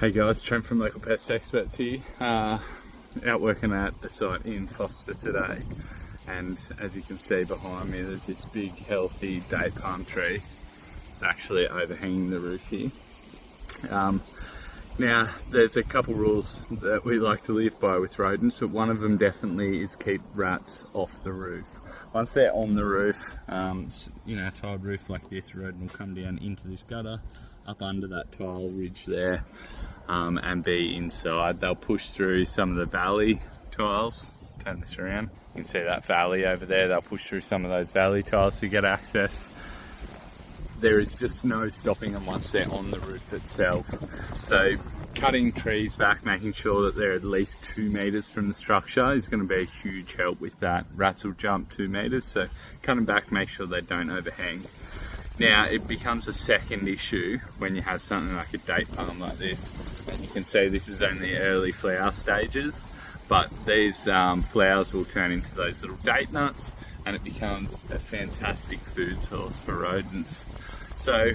Hey guys, Trent from Local Pest Experts here. Out working at the site in Foster today, and as you can see behind me there's this big healthy date palm tree. It's actually overhanging the roof here. Now there's a couple rules that we like to live by with rodents, but one of them definitely is keep rats off the roof. Once they're on the roof, a tiled roof like this, a rodent will come down into this gutter, up under that tile ridge there, and be inside. They'll push through some of the valley tiles. Turn this around. You can see that valley over there. They'll push through some of those valley tiles to get access. There is just no stopping them once they're on the roof itself. So cutting trees back, making sure that they're at least 2 meters from the structure is going to be a huge help with that. Rats will jump 2 meters, so cutting back, make sure they don't overhang. Now it becomes a second issue when you have something like a date palm like this, and you can see this is only early flower stages, but these flowers will turn into those little date nuts, and it becomes a fantastic food source for rodents. So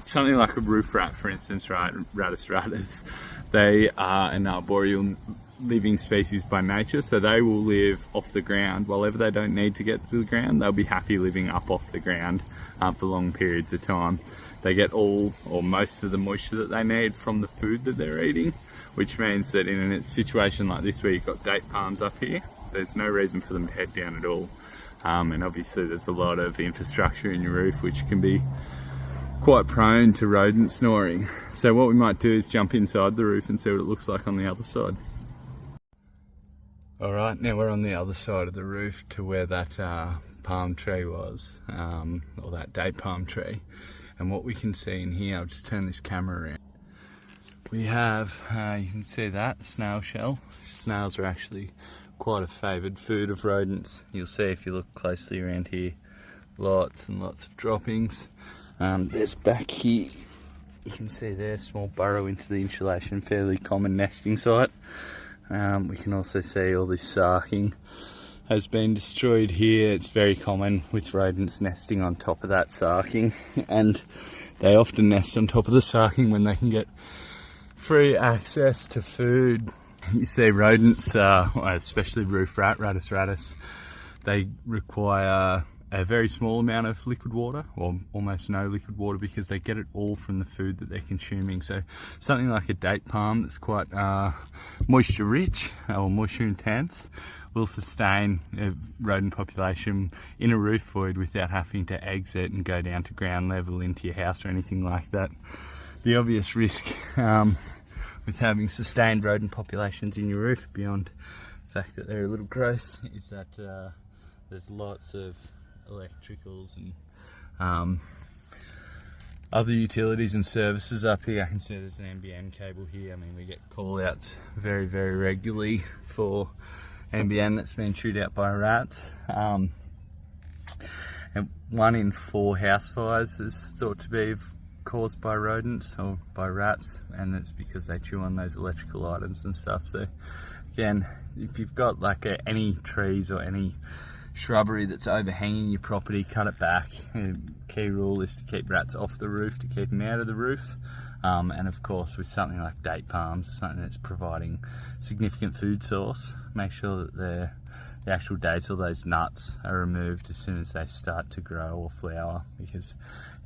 something like a roof rat, for instance, right, Rattus rattus, they are an arboreal living species by nature, so they will live off the ground. Wherever they don't need to get to the ground, they'll be happy living up off the ground for long periods of time. They get all or most of the moisture that they need from the food that they're eating, which means that in a situation like this where you've got date palms up here, there's no reason for them to head down at all. And obviously there's a lot of infrastructure in your roof which can be quite prone to rodent snoring. So what we might do is jump inside the roof and see what it looks like on the other side. Alright, now we're on the other side of the roof to where that palm tree was, or that date palm tree. And what we can see in here, I'll just turn this camera around. We have, you can see that, snail shell. Snails are actually quite a favoured food of rodents. You'll see if you look closely around here, lots and lots of droppings. There's back here, you can see there, small burrow into the insulation, fairly common nesting site. We can also see all this sarking has been destroyed here. It's very common with rodents nesting on top of that sarking, and they often nest on top of the sarking when they can get free access to food. You see rodents, especially roof rat, Rattus rattus, they require a very small amount of liquid water, or almost no liquid water, because they get it all from the food that they're consuming. So something like a date palm that's quite moisture rich or moisture intense will sustain a rodent population in a roof void without having to exit and go down to ground level into your house or anything like that. The obvious risk with having sustained rodent populations in your roof, beyond the fact that they're a little gross, is that there's lots of electricals and other utilities and services up here. I can see there's an NBN cable here. I mean, we get call outs very, very regularly for NBN that's been chewed out by rats. And 1 in 4 house fires is thought to be caused by rodents or by rats, and that's because they chew on those electrical items and stuff. So again, if you've got like any trees or any shrubbery that's overhanging your property, cut it back. The key rule is to keep rats off the roof, to keep them out of the roof. And of course, with something like date palms, something that's providing significant food source, make sure that the actual dates or those nuts are removed as soon as they start to grow or flower, because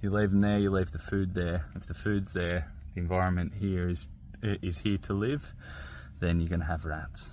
you leave them there, you leave the food there. If the food's there, the environment here is here to live, then you're going to have rats.